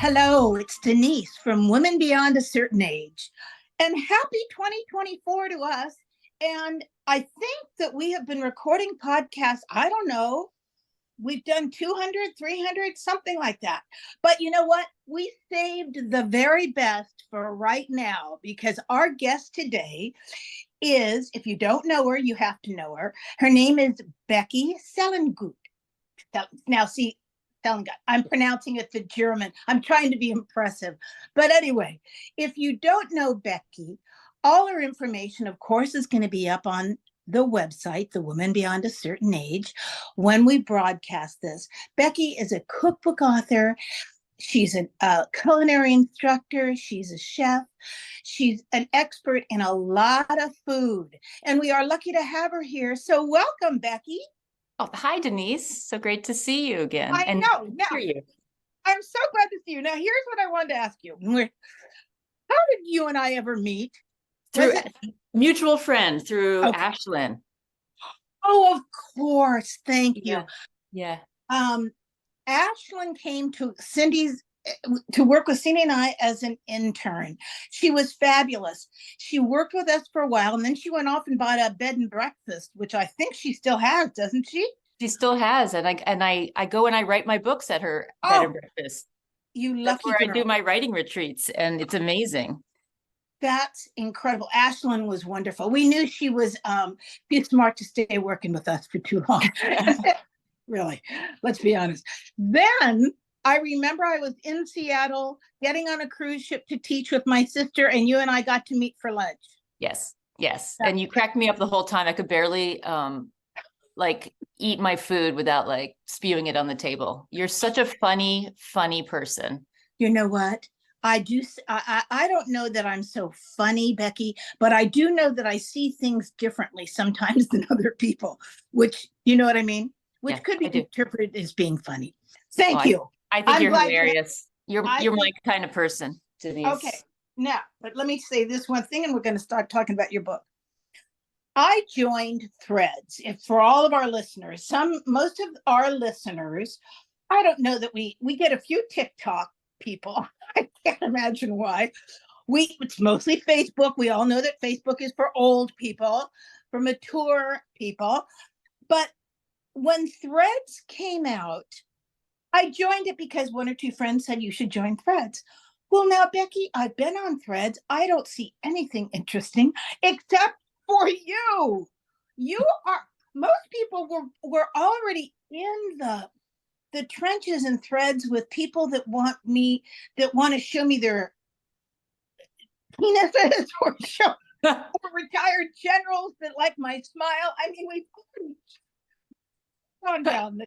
Hello, it's Denise from Women Beyond a Certain Age. And happy 2024 to us. And I think that we have been recording podcasts, I don't know, we've done 200, 300, something like that. But you know what? We saved the very best for right now because our guest today is, if you don't know her, you have to know her. Her name is Becky Selengut. Now, see, Selengut. I'm pronouncing it the German. I'm trying to be impressive. But anyway, if you don't know Becky, all her information, of course, is going to be up on the website, The Woman Beyond a Certain Age, when we broadcast this. Becky is a cookbook author. She's a culinary instructor. She's a chef. She's an expert in a lot of food. And we are lucky to have her here. So welcome, Becky. Oh, hi, Denise. So great to see you again. I know. Now, hear you. I'm so glad to see you. Now, here's what I wanted to ask you. How did you and I ever meet? Through mutual friend, through Ashlyn. Oh, of course. Thank you. Yeah. Ashlyn came to work with Cindy and I as an intern. She was fabulous. She worked with us for a while, and then she went off and bought a bed and breakfast, which I think she still has, doesn't she? She still has, and I go and I write my books at her bed and breakfast. You lucky That's where girl. I do my writing retreats, and it's amazing. That's incredible. Ashlyn was wonderful. We knew she was too smart to stay working with us for too long. Really, let's be honest. Then I remember I was in Seattle getting on a cruise ship to teach with my sister, and you and I got to meet for lunch. Yes. And you cracked me up the whole time. I could barely eat my food without spewing it on the table. You're such a funny person. You know what? I don't know that I'm so funny, Becky, but I do know that I see things differently sometimes than other people, which, you know what I mean? Which could be interpreted as being funny. Thank you. I think you're hilarious. You're my kind of person, Denise. Okay. Now, but let me say this one thing, and we're going to start talking about your book. I joined Threads. If for all of our listeners, most of our listeners, I don't know that we get a few TikTok people. I can't imagine why. It's mostly Facebook. We all know that Facebook is for old people, for mature people. But when Threads came out, I joined it because one or two friends said you should join Threads. Well, now, Becky, I've been on Threads. I don't see anything interesting except for you. Most people were already in the trenches and Threads with people that want to show me their penises or retired generals that like my smile. I mean, we've gone down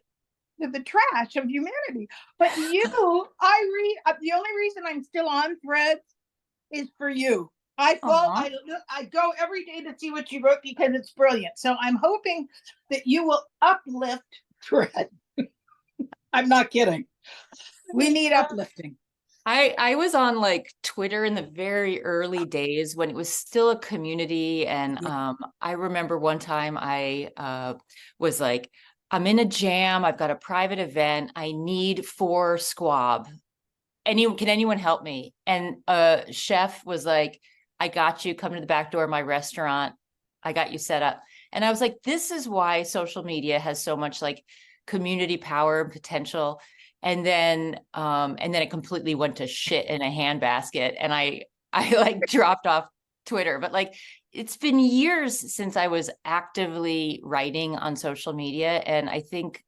the trash of humanity. But the only reason I'm still on Threads is for you. I go every day to see what you wrote because it's brilliant. So I'm hoping that you will uplift Threads. I'm not kidding. We need uplifting. I was on Twitter in the very early days when it was still a community. And I remember one time I was like, I'm in a jam. I've got a private event. I need 4 squab. Can anyone help me? And a chef was like, I got you. Come to the back door of my restaurant. I got you set up. And I was like, this is why social media has so much community power and potential. And then it completely went to shit in a handbasket. And I dropped off Twitter, but it's been years since I was actively writing on social media. And I think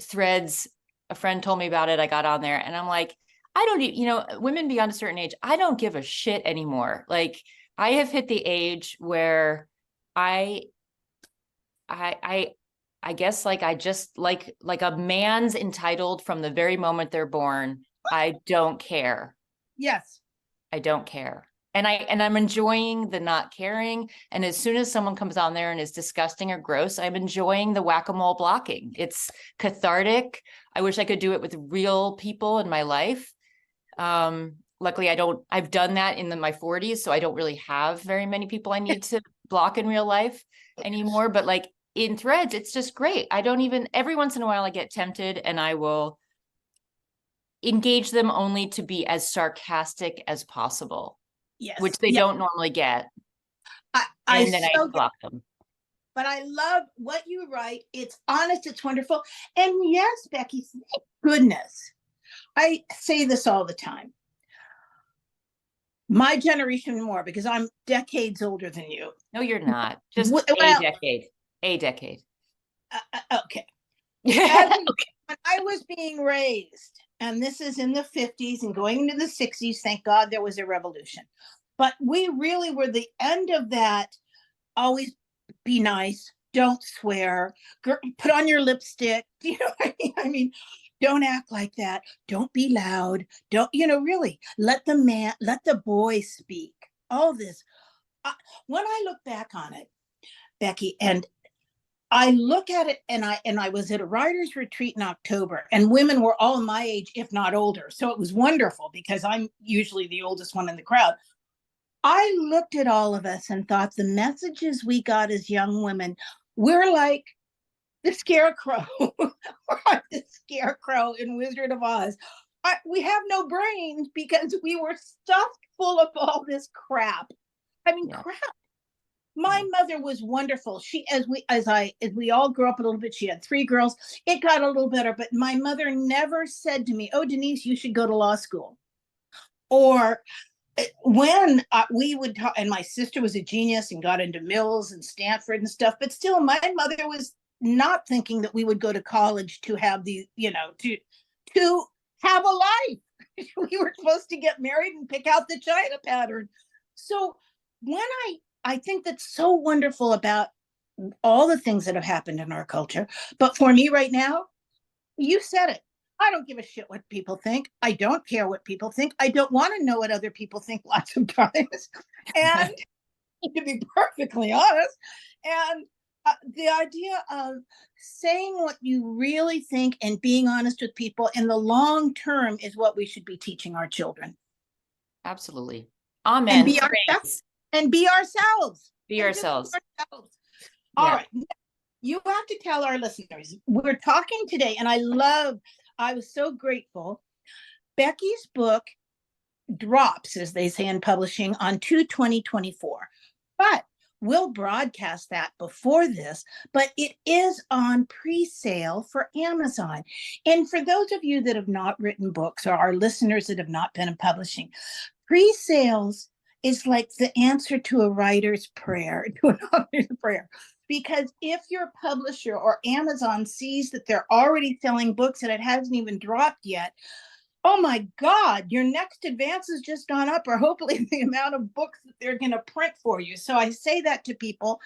Threads, a friend told me about it. I got on there and I'm like, I don't, women beyond a certain age, I don't give a shit anymore. I have hit the age where I guess I just like a man's entitled from the very moment they're born. I don't care. Yes. I don't care. And I'm enjoying the not caring. And as soon as someone comes on there and is disgusting or gross, I'm enjoying the whack-a-mole blocking. It's cathartic. I wish I could do it with real people in my life. Luckily I've done that in my 40s. So I don't really have very many people I need to block in real life anymore. But in Threads, it's just great. Every once in a while I get tempted and I will engage them only to be as sarcastic as possible, Yes. which they don't normally get. And then I block them. But I love what you write. It's honest, it's wonderful. And yes, Becky, thank goodness. I say this all the time. My generation more, because I'm decades older than you. No, you're not. Just a decade. A decade. Okay. When I was being raised, and this is in the 50s and going into the 60s, thank God there was a revolution. But we really were the end of that. Always be nice, don't swear, put on your lipstick. You know what I mean? I mean, don't act like that. Don't be loud. Don't, really let the boy speak. All this. When I look back on it, Becky, and I look at it, and I was at a writer's retreat in October, and women were all my age, if not older. So it was wonderful because I'm usually the oldest one in the crowd. I looked at all of us and thought the messages we got as young women, we're like the scarecrow. We're like the scarecrow in Wizard of Oz. We have no brains because we were stuffed full of all this crap. I mean, crap. My mother was wonderful. She, as we all grew up a little bit, she had 3 girls. It got a little better, but my mother never said to me, "Oh, Denise, you should go to law school." Or when we would talk, and my sister was a genius and got into Mills and Stanford and stuff, but still my mother was not thinking that we would go to college to have the, to have a life. We were supposed to get married and pick out the China pattern. So when I think that's so wonderful about all the things that have happened in our culture. But for me right now, you said it. I don't give a shit what people think. I don't care what people think. I don't want to know what other people think lots of times. And to be perfectly honest, and the idea of saying what you really think and being honest with people in the long term is what we should be teaching our children. Absolutely. Amen. And be ourselves. And be ourselves. Be ourselves. All right. You have to tell our listeners, we're talking today, and I was so grateful. Becky's book drops, as they say in publishing, on 2/20/24. But we'll broadcast that before this, but it is on pre-sale for Amazon. And for those of you that have not written books, or our listeners that have not been in publishing, pre-sales is like the answer to a writer's prayer, to an author's prayer. Because if your publisher or Amazon sees that they're already selling books and it hasn't even dropped yet, oh my God, your next advance has just gone up, or hopefully the amount of books that they're going to print for you. So I say that to people,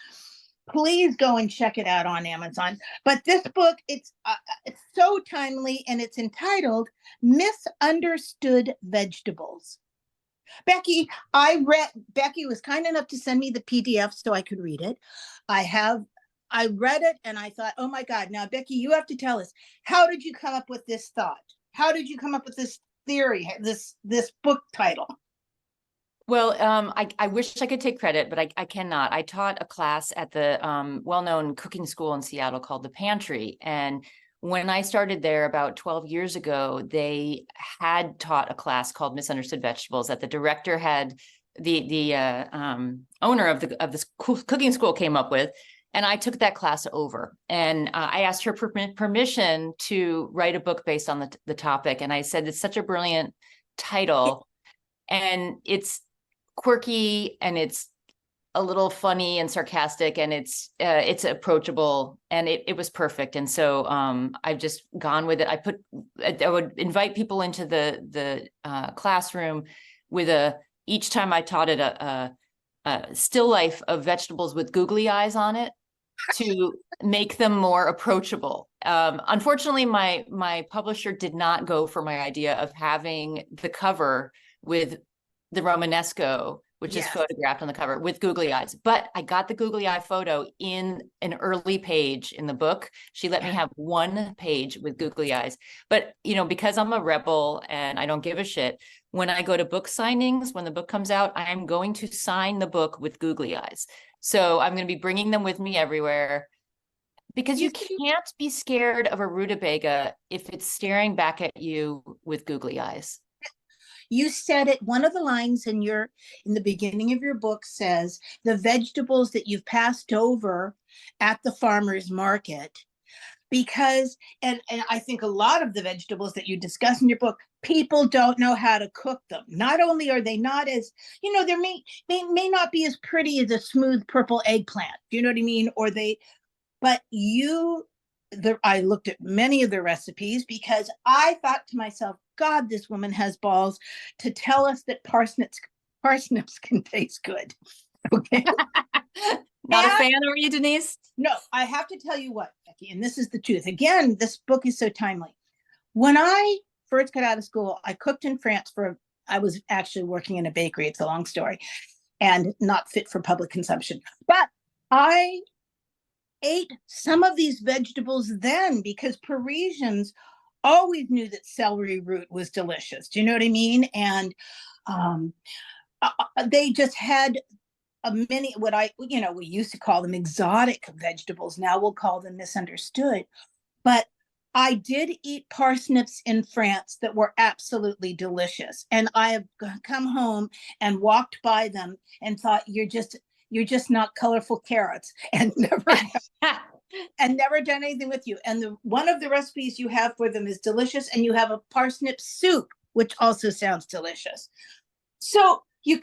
please go and check it out on Amazon. But this book, it's so timely, and it's entitled Misunderstood Vegetables. Becky was kind enough to send me the PDF so I could read it. I read it and I thought, oh my God, now Becky, you have to tell us, how did you come up with this thought? How did you come up with this theory, this book title? Well, I wish I could take credit, but I cannot. I taught a class at the well-known cooking school in Seattle called The Pantry. And when I started there about 12 years ago, they had taught a class called Misunderstood Vegetables that the director had, the owner of this cooking school came up with. And I took that class over, and I asked her permission to write a book based on the topic. And I said, it's such a brilliant title, and it's quirky, and it's a little funny and sarcastic, and it's approachable, and it was perfect. And so I've just gone with it. I would invite people into the classroom with each time I taught it a still life of vegetables with googly eyes on it to make them more approachable. Unfortunately, my publisher did not go for my idea of having the cover with the Romanesco, which is photographed on the cover with googly eyes. But I got the googly eye photo in an early page in the book. She let me have one page with googly eyes. But, because I'm a rebel and I don't give a shit, when I go to book signings, when the book comes out, I'm going to sign the book with googly eyes. So I'm going to be bringing them with me everywhere. Because you can't be scared of a rutabaga if it's staring back at you with googly eyes. You said it. One of the lines in the beginning of your book says the vegetables that you've passed over at the farmer's market, because and I think a lot of the vegetables that you discuss in your book, people don't know how to cook them. Not only are they not as, they may not be as pretty as a smooth purple eggplant. Do you know what I mean? But I looked at many of the recipes because I thought to myself, God, this woman has balls to tell us that parsnips can taste good. Okay. Not a fan, are you, Denise? No, I have to tell you what, Becky, and this is the truth. Again, this book is so timely. When I first got out of school, I cooked in France I was actually working in a bakery. It's a long story and not fit for public consumption. But I ate some of these vegetables then because Parisians always knew that celery root was delicious. Do you know what I mean? And they just had many, we used to call them exotic vegetables. Now we'll call them misunderstood. But I did eat parsnips in France that were absolutely delicious. And I have come home and walked by them and thought, you're just not colorful carrots, and never done anything with you. And one of the recipes you have for them is delicious. And you have a parsnip soup, which also sounds delicious. So you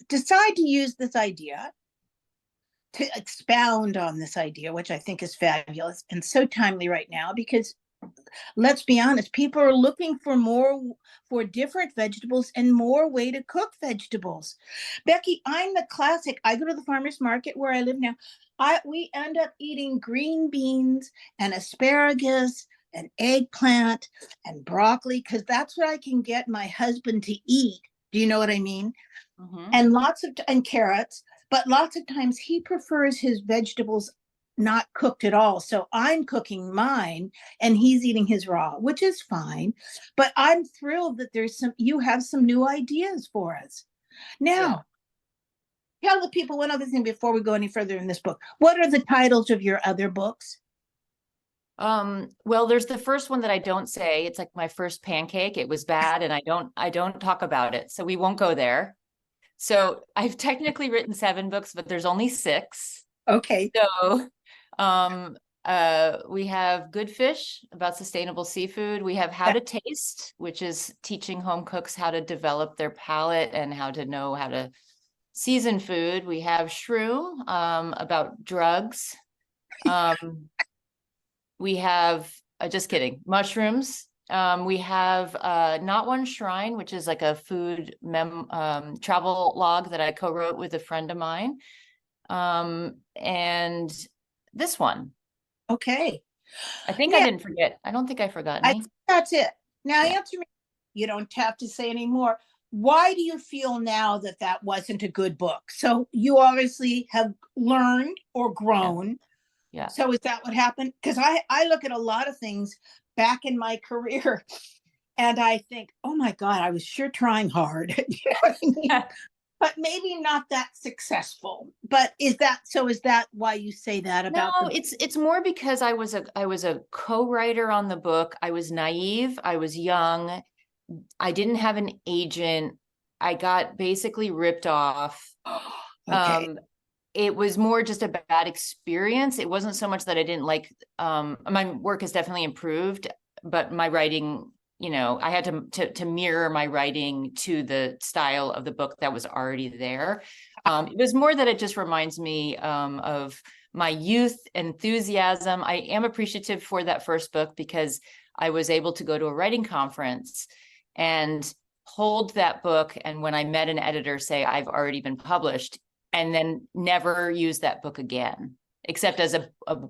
decide to use this idea, to expound on this idea, which I think is fabulous and so timely right now, because let's be honest, people are looking for different vegetables and more way to cook vegetables. Becky, I'm the classic. I go to the farmer's market where I live now. We end up eating green beans and asparagus and eggplant and broccoli because that's what I can get my husband to eat. Do you know what I mean? Mm-hmm. And carrots, but lots of times he prefers his vegetables not cooked at all. So I'm cooking mine and he's eating his raw, which is fine. But I'm thrilled that you have some new ideas for us. Now, tell the people one other thing before we go any further in this book. What are the titles of your other books? Well, there's the first one that I don't say. It's like my first pancake. It was bad and I don't talk about it. So we won't go there. So I've technically written 7 books, but there's only 6. Okay. So we have Good Fish, about sustainable seafood. We have How to Taste, which is teaching home cooks how to develop their palate and how to know how to season food. We have Shroom, about drugs. We have, just kidding, mushrooms. We have Not One Shrine, which is like a food travel log that I co-wrote with a friend of mine. And this one. Okay. I think I didn't forget. I don't think I forgot any. That's it. Now answer me. You don't have to say any more. Why do you feel now that wasn't a good book? So you obviously have learned or grown. Yeah. So is that what happened? Because I look at a lot of things back in my career and I think, oh my God, I was sure trying hard. You know what I mean? But maybe not that successful. But is that why you say that about? No, it's more because I was a co-writer on the book. I was naive. I was young. I didn't have an agent. I got basically ripped off. Okay. It was more just a bad experience. It wasn't so much that I didn't like, my work has definitely improved, but my writing, I had to mirror my writing to the style of the book that was already there. It was more that it just reminds me of my youth enthusiasm. I am appreciative for that first book because I was able to go to a writing conference and hold that book. And when I met an editor, say, I've already been published, and then never use that book again, except as a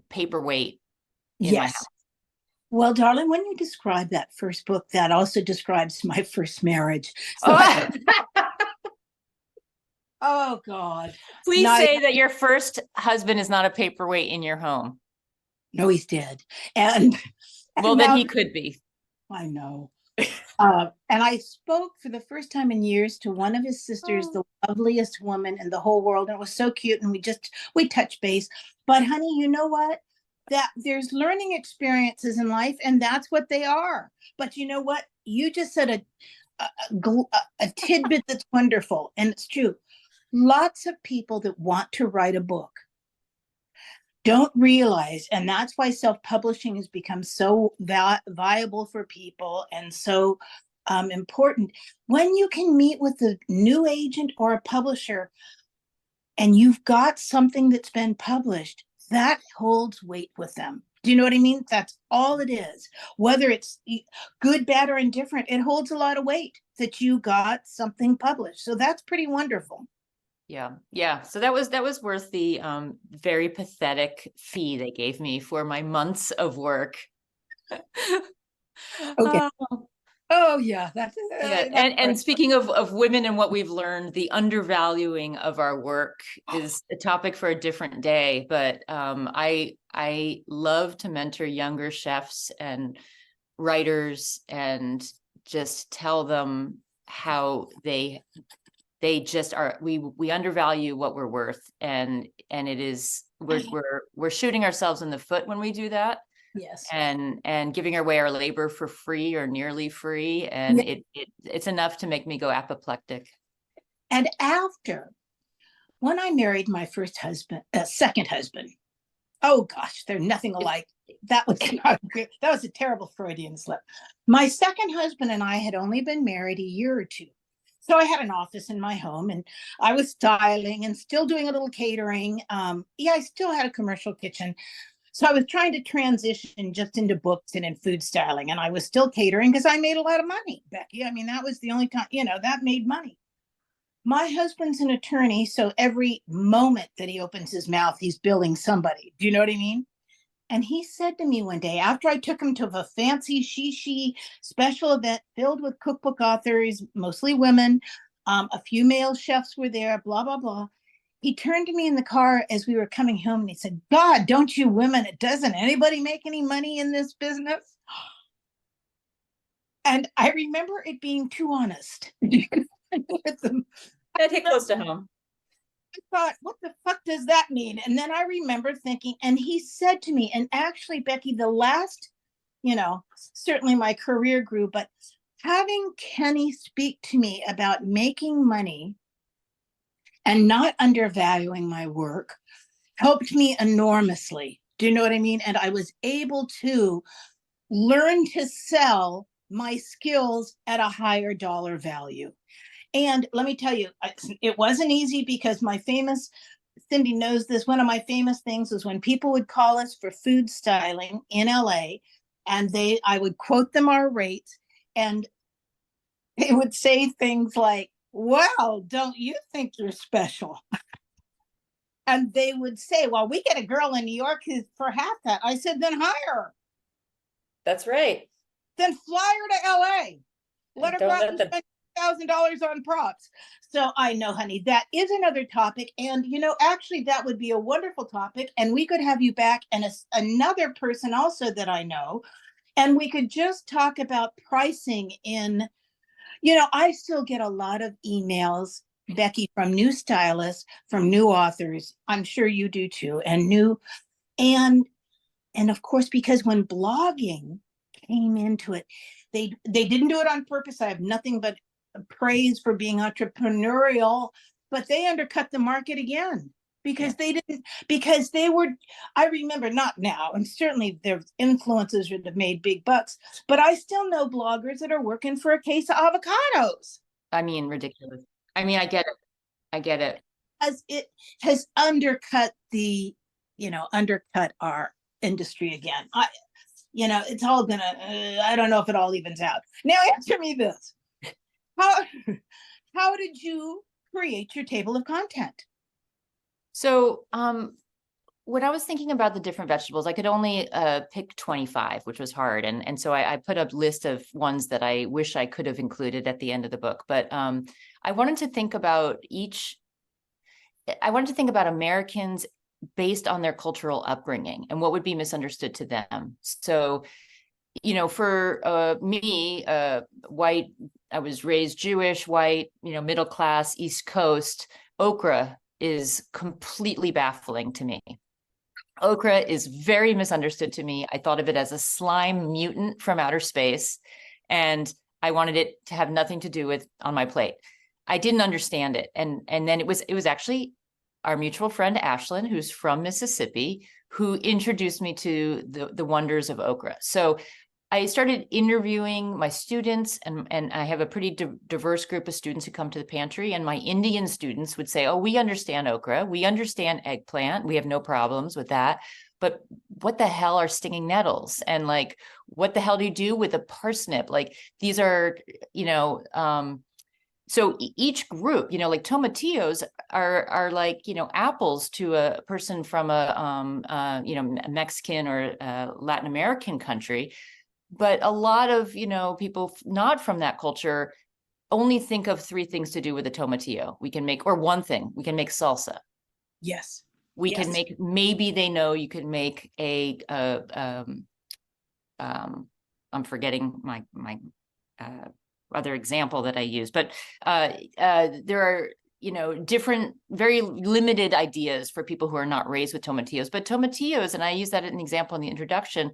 paperweight in my house. Well, darling, when you describe that first book, that also describes my first marriage. So oh God. Please say that your first husband is not a paperweight in your home. No, he's dead. And well, then he could be. I know. And I spoke for the first time in years to one of his sisters, the loveliest woman in the whole world. And it was so cute. And we touched base. But honey, you know what? that there's learning experiences in life, and that's what they are. But you know what? You just said a tidbit that's wonderful, and it's true. Lots of people that want to write a book don't realize, and that's why self-publishing has become so viable for people and so important. When you can meet with a new agent or a publisher and you've got something that's been published, that holds weight with them. Do you know what I mean? That's all it is. Whether it's good, bad, or indifferent, it holds a lot of weight that you got something published. So that's pretty wonderful. Yeah. So that was worth the very pathetic fee they gave me for my months of work. Okay. Uh, Oh yeah, that's and speaking of women and what we've learned, the undervaluing of our work is a topic for a different day. But I love to mentor younger chefs and writers and just tell them how they just are, we undervalue what we're worth, and it is, we're shooting ourselves in the foot when we do that. Yes. And giving away our labor for free or nearly free, and Yeah. it's enough to make me go apoplectic. And after, when I married my first husband, second husband, oh gosh, they're nothing alike. That was not good. That was a terrible Freudian slip. My second husband and I had only been married a year or two. So I had an office in my home, and I was styling and still doing a little catering. I still had a commercial kitchen. So I was trying to transition just into books and in food styling. And I was still catering because I made a lot of money, Becky. I mean, that was the only time, that made money. My husband's an attorney, so every moment that he opens his mouth, he's billing somebody. Do you know what I mean? And he said to me one day, after I took him to a fancy she special event filled with cookbook authors, mostly women, a few male chefs were there, blah, blah, blah. He turned to me in the car as we were coming home and he said, God, don't you women, doesn't anybody make any money in this business? And I remember it being too honest. That hit close to home. I thought, what the fuck does that mean? And then I remember thinking, and he said to me, and actually, Becky, the last, certainly my career grew, but having Kenny speak to me about making money and not undervaluing my work helped me enormously. Do you know what I mean? And I was able to learn to sell my skills at a higher dollar value. And let me tell you, it wasn't easy because Cindy knows this, one of my famous things was when people would call us for food styling in LA, and I would quote them our rates, and they would say things like, well, don't you think you're special? And they would say, well, we get a girl in New York who's for half that. I said, then hire her. That's right. Then fly her to LA. Let her go out and spend $1,000 on props. So I know, honey, that is another topic. And, actually, that would be a wonderful topic. And we could have you back and another person also that I know. And we could just talk about pricing in, I still get a lot of emails, Becky, from new stylists, from new authors. I'm sure you do too. And of course, because when blogging came into it, they didn't do it on purpose. I have nothing but praise for being entrepreneurial, but they undercut the market again because they were, I remember, not now, and certainly there's influencers that have made big bucks, but I still know bloggers that are working for a case of avocados. I mean, ridiculous. I mean, I get it. As it has undercut our industry again. It's all gonna, I don't know if it all evens out. Now answer me this. How did you create your table of content? So, when I was thinking about the different vegetables, I could only pick 25, which was hard. And so I put a list of ones that I wish I could have included at the end of the book. But I wanted to think about Americans based on their cultural upbringing and what would be misunderstood to them. So, for me, white, I was raised Jewish, white, middle class, East Coast, okra is completely baffling to me. Okra is very misunderstood to me. I thought of it as a slime mutant from outer space, and I wanted it to have nothing to do with on my plate. I didn't understand it. And then it was actually our mutual friend Ashlyn, who's from Mississippi, who introduced me to the wonders of okra. So I started interviewing my students, and I have a pretty diverse group of students who come to the pantry. And my Indian students would say, "Oh, we understand okra, we understand eggplant, we have no problems with that. But what the hell are stinging nettles? And like, what the hell do you do with a parsnip? Like, these are, you know, so each group, you know, like tomatillos are like, you know, apples to a person from a you know, a Mexican or a Latin American country. But a lot of, you know, people not from that culture only think of three things to do with a tomatillo. We can make, or one thing, we can make salsa. Yes. We Yes. can make, maybe they know you can make I'm forgetting my other example that I use, but there are, you know, different, very limited ideas for people who are not raised with tomatillos. But tomatillos, and I use that as an example in the introduction,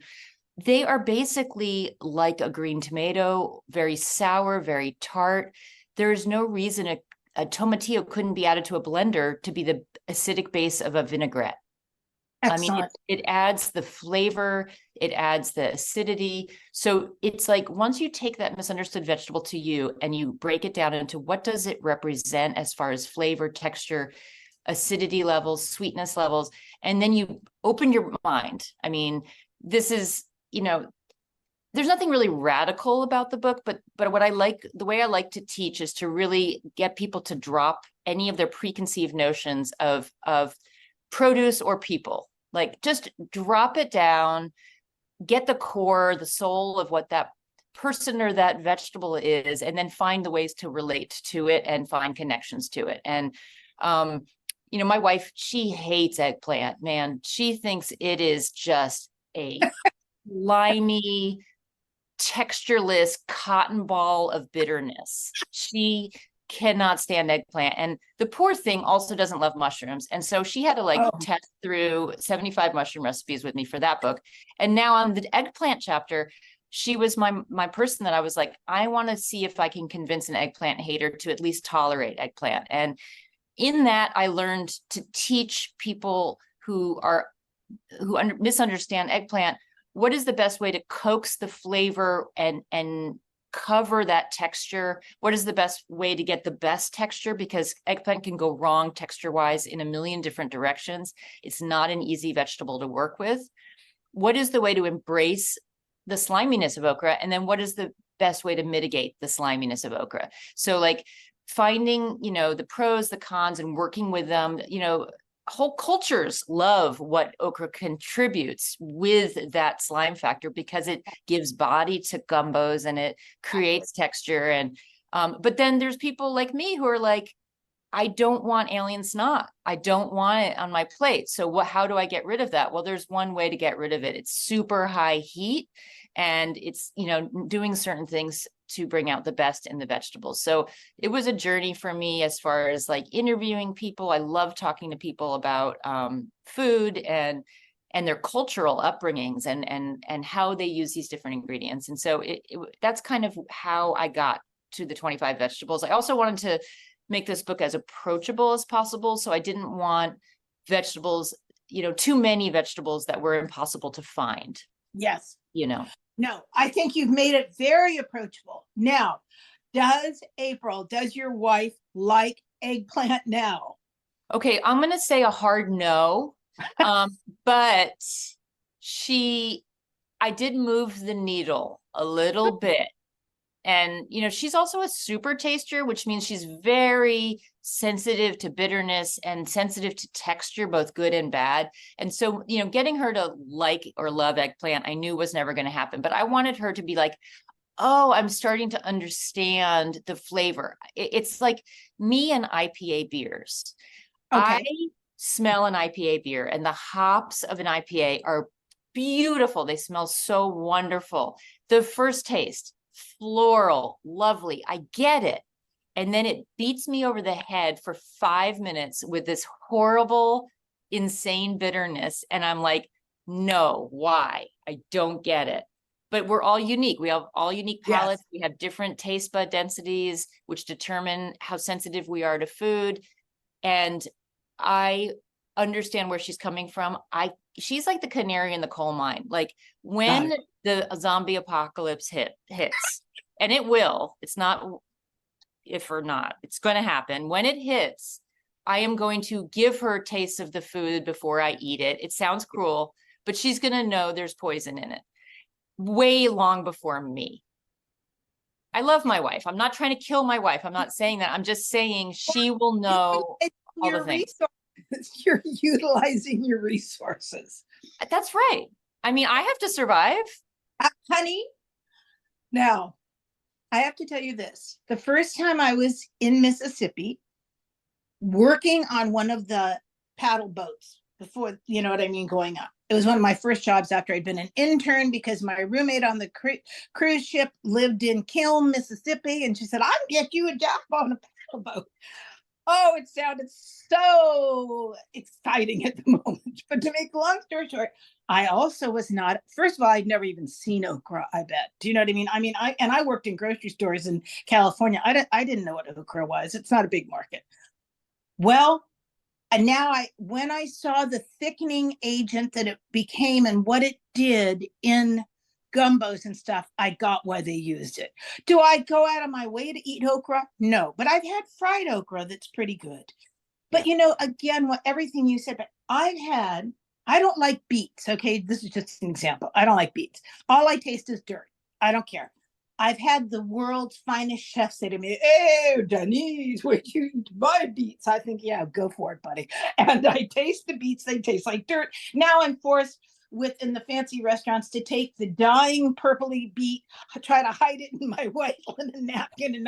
they are basically like a green tomato, very sour, very tart. There's no reason a tomatillo couldn't be added to a blender to be the acidic base of a vinaigrette. Excellent. I mean, it adds the flavor, it adds the acidity. So it's like, once you take that misunderstood vegetable to you and you break it down into what does it represent as far as flavor, texture, acidity levels, sweetness levels, and then you open your mind. I mean, this is, you know, there's nothing really radical about the book, but what I like, the way I like to teach is to really get people to drop any of their preconceived notions of produce or people. Like, just drop it down, get the core, the soul of what that person or that vegetable is, and then find the ways to relate to it and find connections to it. And you know, my wife, she hates eggplant, man. She thinks it is just a slimy, textureless cotton ball of bitterness. She cannot stand eggplant. And the poor thing also doesn't love mushrooms. And so she had to like test through 75 mushroom recipes with me for that book. And now on the eggplant chapter, she was my person that I was like, I want to see if I can convince an eggplant hater to at least tolerate eggplant. And in that, I learned to teach people who misunderstand eggplant, what is the best way to coax the flavor and cover that texture? What is the best way to get the best texture? Because eggplant can go wrong texture-wise in a million different directions. It's not an easy vegetable to work with. What is the way to embrace the sliminess of okra? And then what is the best way to mitigate the sliminess of okra? So like finding, you know, the pros, the cons, and working with them. You know, whole cultures love what okra contributes with that slime factor because it gives body to gumbos and it creates texture. And but then there's people like me who are like, I don't want alien snot. I don't want it on my plate. So how do I get rid of that? Well, there's one way to get rid of it. It's super high heat, and it's, you know, doing certain things to bring out the best in the vegetables. So it was a journey for me as far as like interviewing people. I love talking to people about food and their cultural upbringings and how they use these different ingredients. And so that's kind of how I got to the 25 vegetables. I also wanted to make this book as approachable as possible. So I didn't want vegetables, you know, too many vegetables that were impossible to find. Yes. You know. No, I think you've made it very approachable. Now, does your wife like eggplant now? Okay, I'm going to say a hard no. But I did move the needle a little bit. And, you know, she's also a super taster, which means she's very sensitive to bitterness and sensitive to texture, both good and bad. And so, you know, getting her to like or love eggplant, I knew was never going to happen. But I wanted her to be like, oh, I'm starting to understand the flavor. It's like me and IPA beers. Okay. I smell an IPA beer, and the hops of an IPA are beautiful. They smell so wonderful. The first taste, floral, lovely. I get it. And then it beats me over the head for 5 minutes with this horrible insane bitterness. And I'm like, no, why? I don't get it. But we're all unique. We have all unique palates. Yes. We have different taste bud densities, which determine how sensitive we are to food. And I understand where she's coming from. She's like the canary in the coal mine. Like when the zombie apocalypse hits, and it will, it's not if or not, it's going to happen. When it hits, I am going to give her tastes of the food before I eat it. It sounds cruel, but she's going to know there's poison in it way long before me. I love my wife. I'm not trying to kill my wife. I'm not saying that. I'm just saying she will know all the things. You're utilizing your resources. That's right. I mean, I have to survive. Honey, now, I have to tell you this. The first time I was in Mississippi, working on one of the paddle boats before, you know what I mean, going up. It was one of my first jobs after I'd been an intern because my roommate on the cruise ship lived in Kiln, Mississippi. And she said, I'll get you a job on a paddle boat. Oh, it sounded so exciting at the moment. But to make a long story short, I also was not, first of all, I'd never even seen okra, I bet. Do you know what I mean? I mean, I worked in grocery stores in California. I didn't know what okra was. It's not a big market. Well, and now when I saw the thickening agent that it became and what it did in gumbos and stuff, I got why they used it. Do I go out of my way to eat okra? No, but I've had fried okra that's pretty good. But you know, again, everything you said, but I don't like beets. Okay, this is just an example. I don't like beets. All I taste is dirt. I don't care. I've had the world's finest chef say to me, "Hey, Denise, would you buy beets?" I think, yeah, go for it, buddy. And I taste the beets; they taste like dirt. Now I'm forced within the fancy restaurants to take the dying purpley beet, try to hide it in my white linen napkin,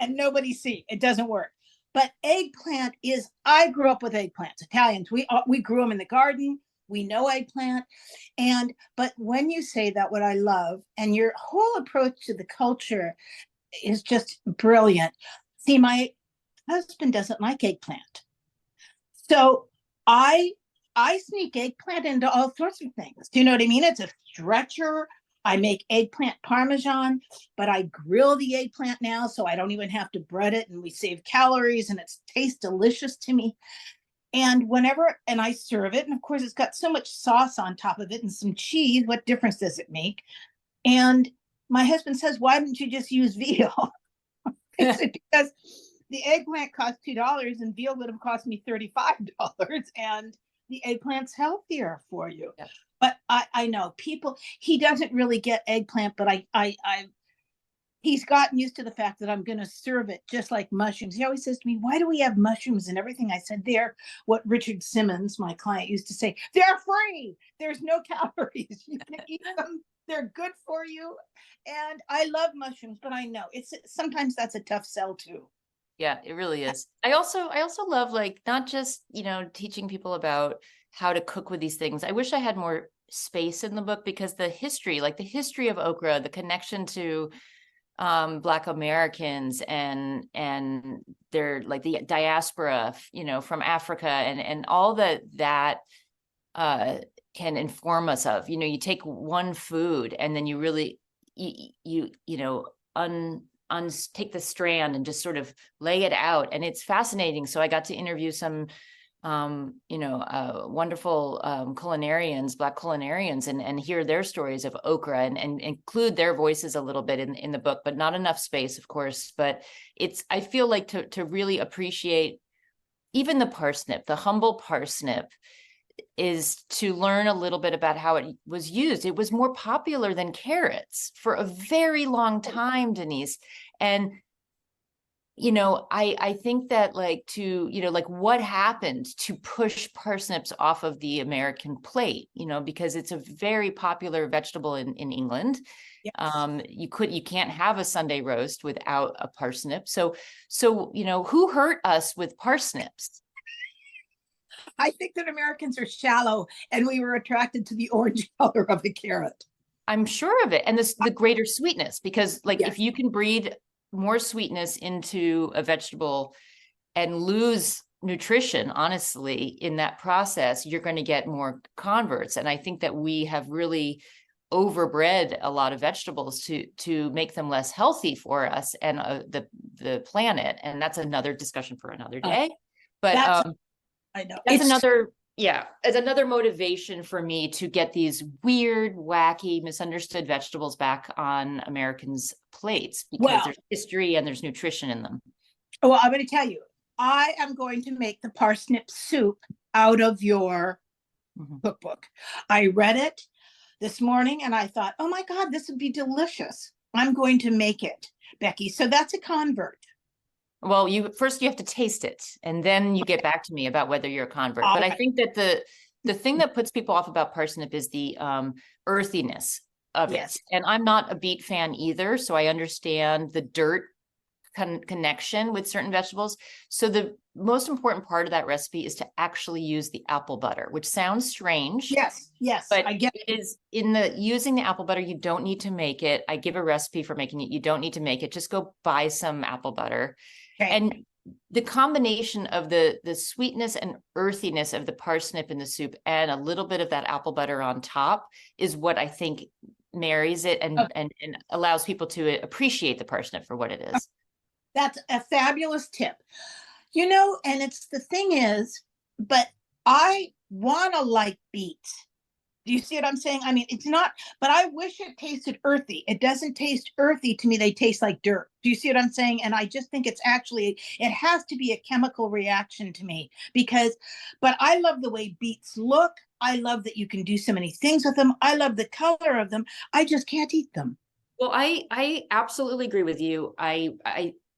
and nobody see. It doesn't work. But eggplant is, I grew up with eggplants. Italians, we grew them in the garden. We know eggplant. But when you say that, what I love, and your whole approach to the culture is just brilliant. See, my husband doesn't like eggplant. So I sneak eggplant into all sorts of things. Do you know what I mean? It's a stretcher. I make eggplant parmesan, but I grill the eggplant now, so I don't even have to bread it, and we save calories, and it tastes delicious to me. And I serve it, and of course it's got so much sauce on top of it and some cheese. What difference does it make? And my husband says, why didn't you just use veal? I said, because the eggplant cost $2 and veal would have cost me $35, and the eggplant's healthier for you. Yeah. But I know people, he doesn't really get eggplant, but he's gotten used to the fact that I'm going to serve it just like mushrooms. He always says to me, why do we have mushrooms and everything? I said, they're what Richard Simmons, my client, used to say, they're free. There's no calories. You can eat them. They're good for you. And I love mushrooms, but I know sometimes that's a tough sell too. Yeah, it really is. I also love, like, not just, teaching people about how to cook with these things. I wish I had more space in the book because the history of okra, the connection to Black Americans and their, like, the diaspora, from Africa and all that can inform us of, you take one food and then you really, take the strand and just sort of lay it out. And it's fascinating. So I got to interview some, wonderful Black culinarians and hear their stories of okra and include their voices a little bit in the book, but not enough space, of course. But I feel like to really appreciate even the parsnip, the humble parsnip, is to learn a little bit about how it was used. It was more popular than carrots for a very long time, Denise. And, I think that, like, what happened to push parsnips off of the American plate, because it's a very popular vegetable in England. Yes. You can't have a Sunday roast without a parsnip. So, who hurt us with parsnips? I think that Americans are shallow and we were attracted to the orange color of the carrot. I'm sure of it. And the greater sweetness, because, like, yes. If you can breed more sweetness into a vegetable and lose nutrition, honestly, in that process, you're going to get more converts. And I think that we have really overbred a lot of vegetables to make them less healthy for us and the planet. And that's another discussion for another day. But I know that's it's another motivation for me to get these weird, wacky, misunderstood vegetables back on Americans' plates, because there's history and there's nutrition in them. Well, I'm going to tell you, I am going to make the parsnip soup out of your cookbook. I read it this morning and I thought, oh my God, this would be delicious. I'm going to make it, Becky. So that's a convert. Well, you have to taste it, and then you get back to me about whether you're a convert. But I think that the thing that puts people off about parsnip is the earthiness of it. And I'm not a beet fan either, so I understand the dirt connection with certain vegetables. So the most important part of that recipe is to actually use the apple butter, which sounds strange. Yes, but I get it. Is in the using the apple butter, you don't need to make it. I give a recipe for making it. You don't need to make it. Just go buy some apple butter. Okay. And the combination of the sweetness and earthiness of the parsnip in the soup and a little bit of that apple butter on top is what I think marries it and allows people to appreciate the parsnip for what it is. That's a fabulous tip. And it's the thing is, but I want to like beets. Do you see what I'm saying? I mean, it's not, but I wish it tasted earthy. It doesn't taste earthy to me. They taste like dirt. Do you see what I'm saying? And I just think it has to be a chemical reaction to me but I love the way beets look. I love that you can do so many things with them. I love the color of them. I just can't eat them. Well, I absolutely agree with you.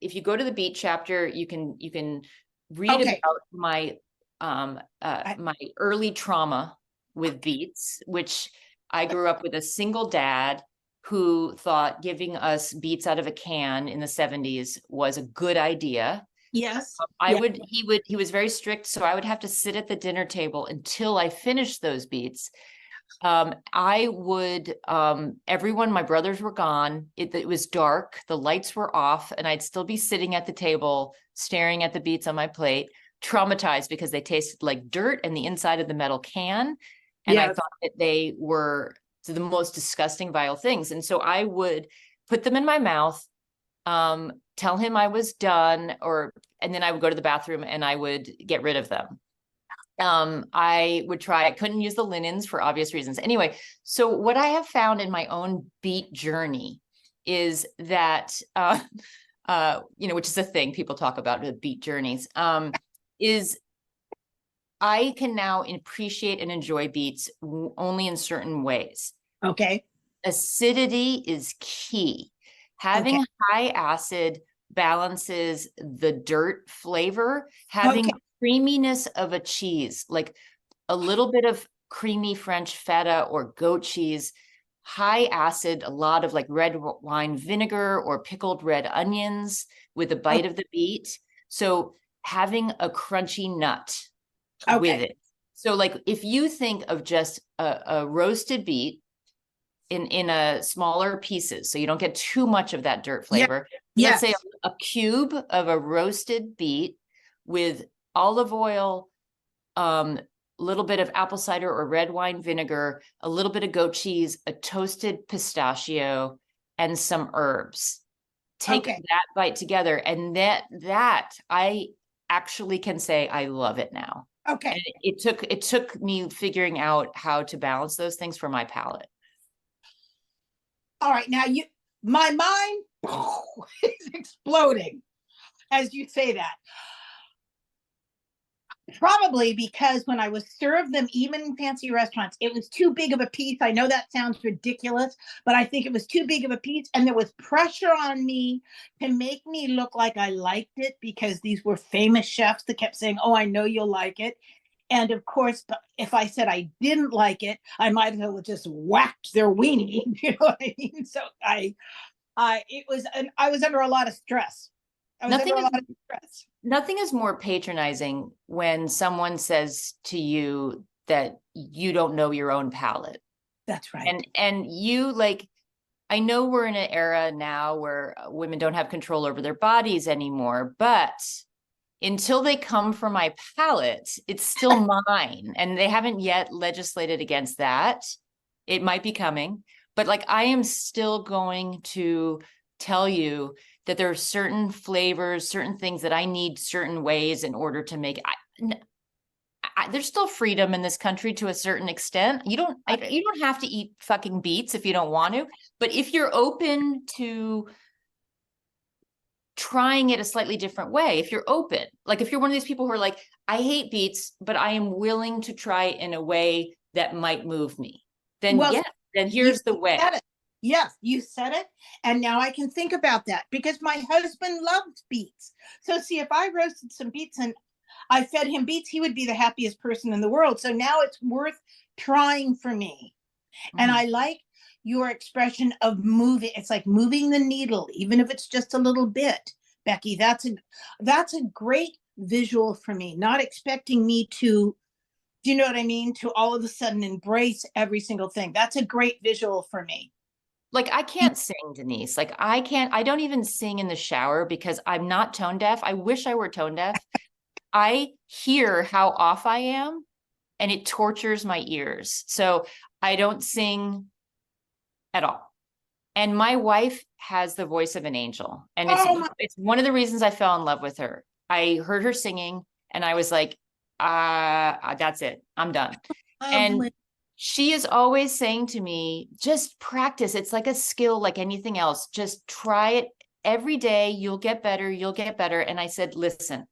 If you go to the beet chapter, you can read about my my early trauma with beets, which I grew up with a single dad who thought giving us beets out of a can in the 70s was a good idea. Yes. He was very strict. So I would have to sit at the dinner table until I finished those beets. I would, everyone, my brothers were gone. It was dark. The lights were off and I'd still be sitting at the table, staring at the beets on my plate, traumatized because they tasted like dirt and the inside of the metal can. And I thought that they were the most disgusting, vile things. And so I would put them in my mouth, tell him I was done, and then I would go to the bathroom and I would get rid of them. I couldn't use the linens for obvious reasons. Anyway, so what I have found in my own beet journey is that, which is a thing people talk about with beet journeys, is I can now appreciate and enjoy beets only in certain ways. Okay. Acidity is key. Having high acid balances the dirt flavor. Having creaminess of a cheese, like a little bit of creamy French feta or goat cheese, high acid, a lot of like red wine vinegar or pickled red onions with a bite of the beet. So having a crunchy nut with it. So like if you think of just a roasted beet in a smaller pieces, so you don't get too much of that dirt flavor. Let's say a cube of a roasted beet with olive oil, little bit of apple cider or red wine vinegar, a little bit of goat cheese, a toasted pistachio, and some herbs. Take that bite together, and that I actually can say I love it now. Okay. And it took me figuring out how to balance those things for my palate. All right, now my mind is exploding as you say that. Probably because when I was served them, even in fancy restaurants, it was too big of a piece. I know that sounds ridiculous, but I think it was too big of a piece. And there was pressure on me to make me look like I liked it because these were famous chefs that kept saying, oh, I know you'll like it. And of course, if I said I didn't like it, I might as well just whacked their weenie. You know what I mean? So I was under a lot of stress. Nothing is more patronizing when someone says to you that you don't know your own palate. That's right. And you I know we're in an era now where women don't have control over their bodies anymore, but until they come from my palate, it's still mine. And they haven't yet legislated against that. It might be coming, but like, I am still going to tell you that there are certain flavors, certain things that I need certain ways in order to make it. There's still freedom in this country to a certain extent. You don't have to eat fucking beets if you don't want to, but if you're open to trying it a slightly different way, if you're open, like if you're one of these people who are like, I hate beets, but I am willing to try it in a way that might move me, then then here's the way. Yes, you said it. And now I can think about that because my husband loves beets. So see, if I roasted some beets and I fed him beets, he would be the happiest person in the world. So now it's worth trying for me. And I like your expression of moving. It's like moving the needle, even if it's just a little bit. Becky, that's a great visual for me, not expecting me to, do you know what I mean? To all of a sudden embrace every single thing. That's a great visual for me. Like, I can't sing, Denise. Like, I don't even sing in the shower because I'm not tone deaf. I wish I were tone deaf. I hear how off I am and it tortures my ears. So I don't sing at all. And my wife has the voice of an angel. And it's one of the reasons I fell in love with her. I heard her singing and I was like, that's it. I'm done. And she is always saying to me, just practice. It's like a skill, like anything else. Just try it every day. You'll get better. You'll get better. And I said, listen,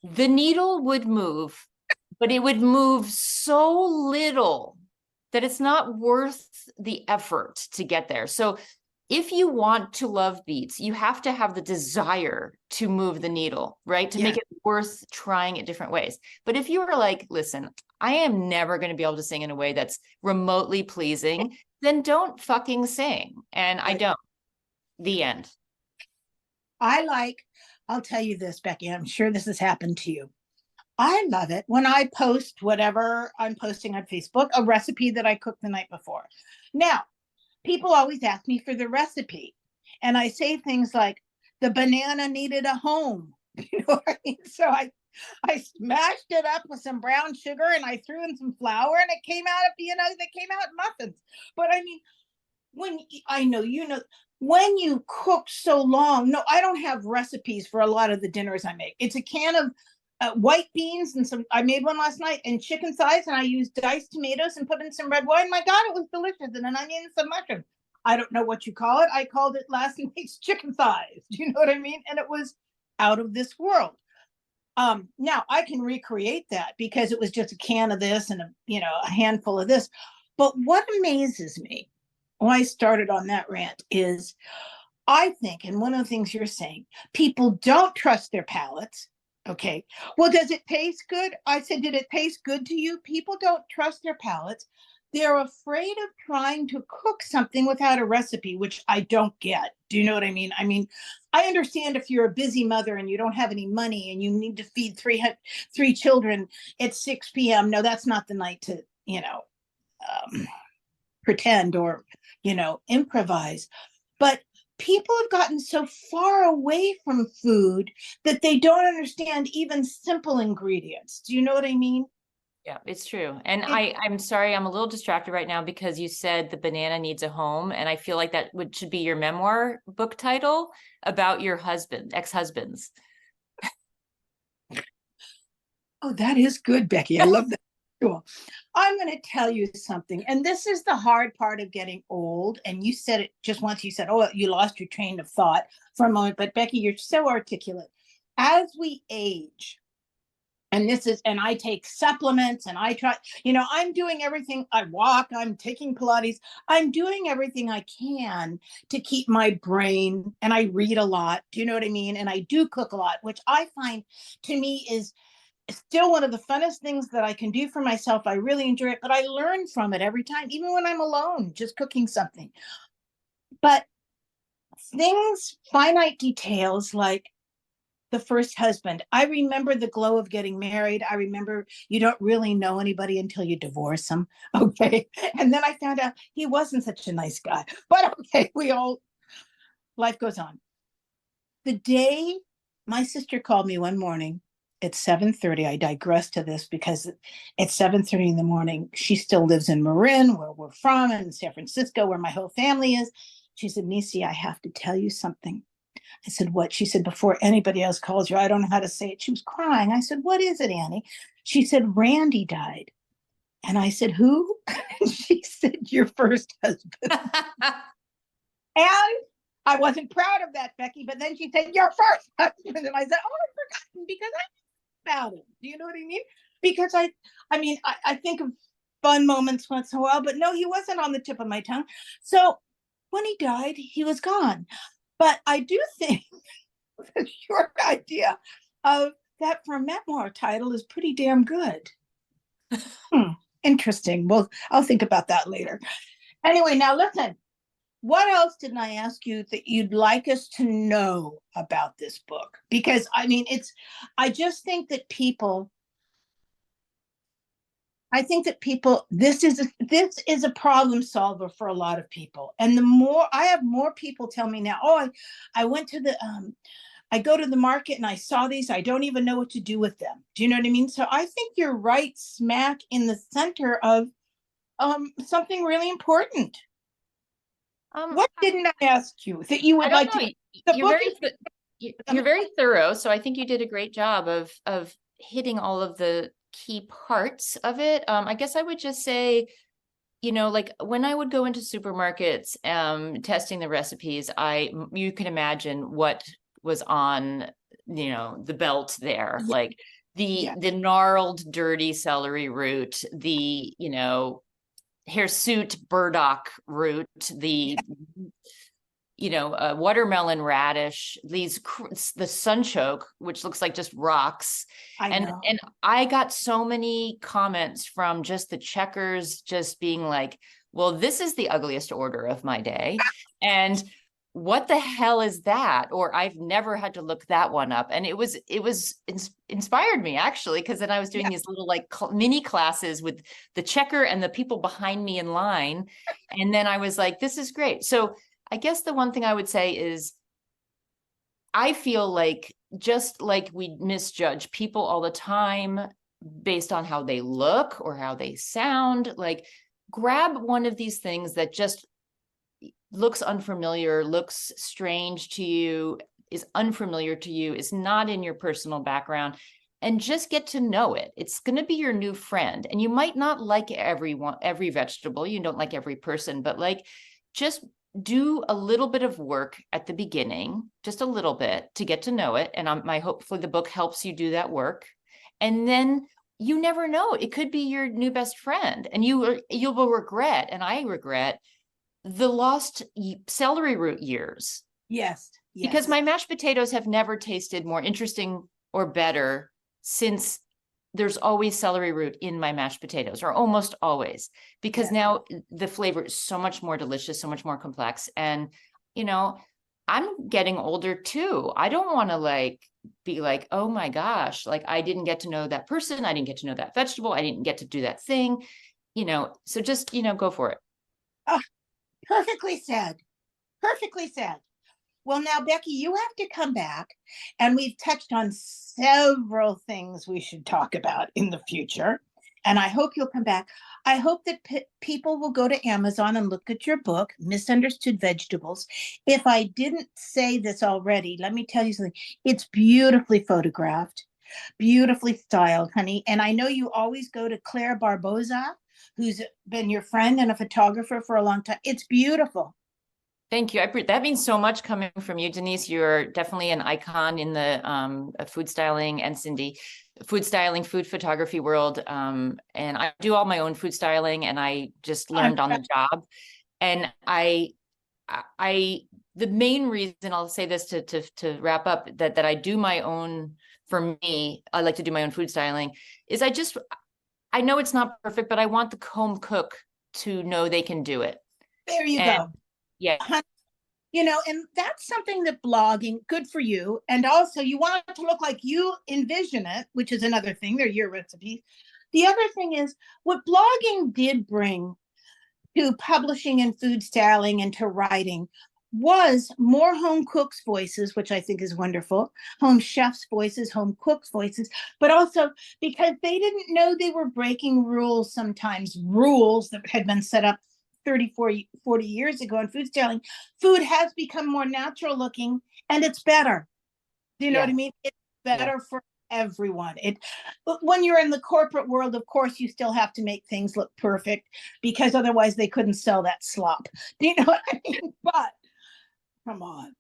the needle would move, but it would move so little that it's not worth the effort to get there. So if you want to love beets, you have to have the desire to move the needle, right? To make it worth trying it different ways. But if you were like, listen, I am never going to be able to sing in a way that's remotely pleasing, then don't fucking sing. And I don't. The end. I'll tell you this, Becky, I'm sure this has happened to you. I love it when I post whatever I'm posting on Facebook, a recipe that I cooked the night before. Now, people always ask me for the recipe. And I say things like, the banana needed a home. You know what I mean? So I smashed it up with some brown sugar and I threw in some flour and it came out, they came out muffins. But I mean, when you cook so long, no, I don't have recipes for a lot of the dinners I make. It's a can of white beans and I made one last night and chicken thighs, and I used diced tomatoes and put in some red wine. My God, it was delicious. And an onion and some mushrooms. I don't know what you call it. I called it last night's chicken thighs. Do you know what I mean? And it was out of this world. Now I can recreate that because it was just a can of this and a handful of this. But what amazes me, why I started on that rant, is I think, and one of the things you're saying, people don't trust their palates. Okay. Well, does it taste good? I said, did it taste good to you? People don't trust their palates. They're afraid of trying to cook something without a recipe, which I don't get. Do you know what I mean? I mean, I understand if you're a busy mother and you don't have any money and you need to feed three children at 6 p.m. No, that's not the night to, pretend or, improvise. But people have gotten so far away from food that they don't understand even simple ingredients. Do you know what I mean? Yeah, it's true. And I'm sorry, I'm a little distracted right now because you said the banana needs a home. And I feel like that should be your memoir book title about your ex-husbands. Oh, that is good, Becky. I love that. Cool. I'm going to tell you something. And this is the hard part of getting old. And you said it just once. You said, oh, you lost your train of thought for a moment. But Becky, you're so articulate. As we age, and I take supplements and I try, I'm doing everything. I walk, I'm taking Pilates. I'm doing everything I can to keep my brain, and I read a lot. Do you know what I mean? And I do cook a lot, which I find to me is still one of the funnest things that I can do for myself. I really enjoy it, but I learn from it every time, even when I'm alone, just cooking something. But finite details like the first husband. I remember the glow of getting married. I remember you don't really know anybody until you divorce them. Okay. And then I found out he wasn't such a nice guy. But okay, life goes on. The day My sister called me one morning at 7:30. I digress to this because at 7:30 in the morning, she still lives in Marin, where we're from, in San Francisco, where my whole family is. She said, Nisi, I have to tell you something. I said, what? She said, before anybody else calls you, I don't know how to say it. She was crying. I said, what is it, Annie? She said, Randy died. And I said, who? And she said, your first husband. And I wasn't proud of that, Becky, but then she said, your first husband. And I said, oh, I've forgotten because I about him. Do you know what I mean? Because I think of fun moments once in a while, but no, he wasn't on the tip of my tongue. So when he died, he was gone. But I do think the short idea of that for a memoir title is pretty damn good. Interesting. Well, I'll think about that later. Anyway, now listen. What else didn't I ask you that you'd like us to know about this book? Because I just think that people, this is a problem solver for a lot of people. And the more I have more people tell me now, oh, I went to I go to the market and I saw these, I don't even know what to do with them. Do you know what I mean? So I think you're right smack in the center of something really important. What didn't I ask you that you would like to? You're very thorough. So I think you did a great job of hitting all of the key parts of it. I guess I would just say, like when I would go into supermarkets, testing the recipes, you can imagine what was on, the belt there, like the gnarled, dirty celery root, the, hirsute burdock root, the watermelon radish, the sunchoke, which looks like just rocks. And I got so many comments from just the checkers just being like, well, this is the ugliest order of my day. And what the hell is that? Or I've never had to look that one up. And it inspired me actually, because then I was doing these little like mini classes with the checker and the people behind me in line. And then I was like, this is great. So I guess the one thing I would say is I feel like just like we misjudge people all the time based on how they look or how they sound, like grab one of these things that just looks unfamiliar, looks strange to you, is unfamiliar to you, is not in your personal background, and just get to know it. It's going to be your new friend. And you might not like every vegetable. You don't like every person, but like just do a little bit of work at the beginning, just a little bit to get to know it. And hopefully the book helps you do that work. And then you never know, it could be your new best friend, and you will regret, and I regret the lost celery root years. Yes. Because my mashed potatoes have never tasted more interesting or better since there's always celery root in my mashed potatoes, or almost always, because now the flavor is so much more delicious, so much more complex. And, I'm getting older too. I don't want to be like, oh my gosh, like I didn't get to know that person. I didn't get to know that vegetable. I didn't get to do that thing, so just, go for it. Oh, perfectly said. Perfectly said. Well, now, Becky, you have to come back, and we've touched on several things we should talk about in the future. And I hope you'll come back. I hope that people will go to Amazon and look at your book, Misunderstood Vegetables. If I didn't say this already, let me tell you something. It's beautifully photographed, beautifully styled, honey. And I know you always go to Claire Barboza, who's been your friend and a photographer for a long time. It's beautiful. Thank you. That means so much coming from you, Denise. You're definitely an icon in the food styling, and Cindy, food styling, food photography world. And I do all my own food styling, and I just learned on the job. And the main reason, I'll say this to wrap up, that I do my own, for me, I like to do my own food styling, is I know it's not perfect, but I want the home cook to know they can do it. There you go. Yeah. And that's something that blogging, good for you. And also you want it to look like you envision it, which is another thing. They're your recipes. The other thing is what blogging did bring to publishing and food styling and to writing was more home cooks' voices, which I think is wonderful, home chefs' voices, home cooks' voices, but also because they didn't know they were breaking rules sometimes, rules that had been set up 30, 40 years ago in food styling. Food has become more natural looking and it's better. Do you know what I mean? It's better for everyone. But when you're in the corporate world, of course, you still have to make things look perfect because otherwise they couldn't sell that slop. Do you know what I mean? But come on.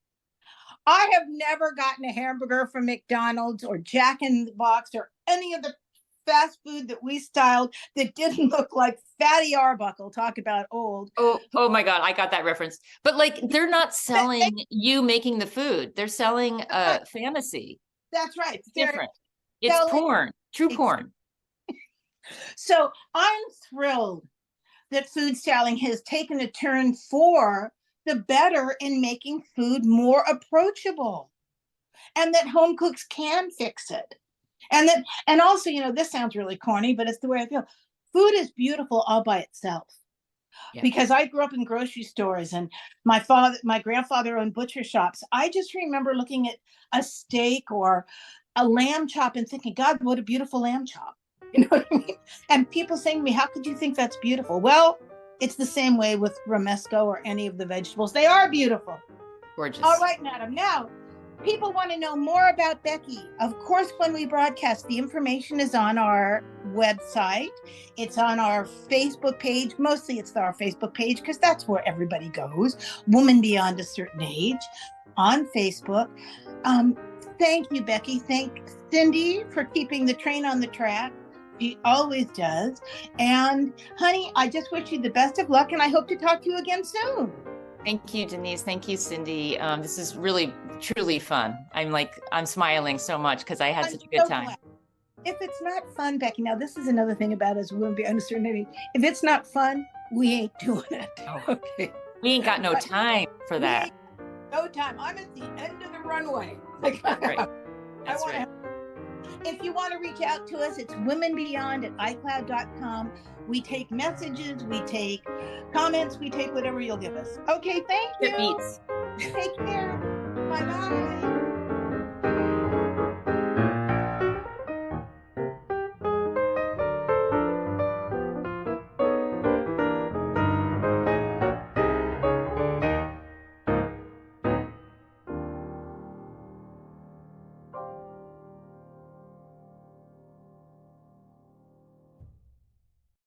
I have never gotten a hamburger from McDonald's or Jack in the Box or any of the fast food that we styled that didn't look like Fatty Arbuckle. Talk about old. Oh my God, I got that reference. But like, they're not selling you making the food. They're selling a fantasy. That's right. It's different. It's porn, true porn. So I'm thrilled that food styling has taken a turn for the better in making food more approachable, and that home cooks can fix it. And also, you know, this sounds really corny, but it's the way I feel. Food is beautiful all by itself. Yeah. Because I grew up in grocery stores and my grandfather owned butcher shops. I just remember looking at a steak or a lamb chop and thinking, God, what a beautiful lamb chop. You know what I mean? And people saying to me, how could you think that's beautiful? Well, it's the same way with romesco or any of the vegetables. They are beautiful. Gorgeous. All right, madam. Now, people want to know more about Becky. Of course, when we broadcast, the information is on our website. It's on our Facebook page. Mostly it's our Facebook page because that's where everybody goes. Woman Beyond a Certain Age on Facebook. Thank you, Becky. Thank Cindy for keeping the train on the track. She always does. And honey, I just wish you the best of luck and I hope to talk to you again soon. Thank you, Denise. Thank you, Cindy. This is really, truly fun. I'm smiling so much because I had such a good time. Glad. If it's not fun, Becky, now this is another thing about us women beyond a certain age. If it's not fun, we ain't doing it. Oh, okay. We ain't got no time for that. No time. I'm at the end of the runway. Right. That's right. If you want to reach out to us, it's womenbeyond@icloud.com. We take messages, we take comments, we take whatever you'll give us. Okay, thank you. It beats. Take care.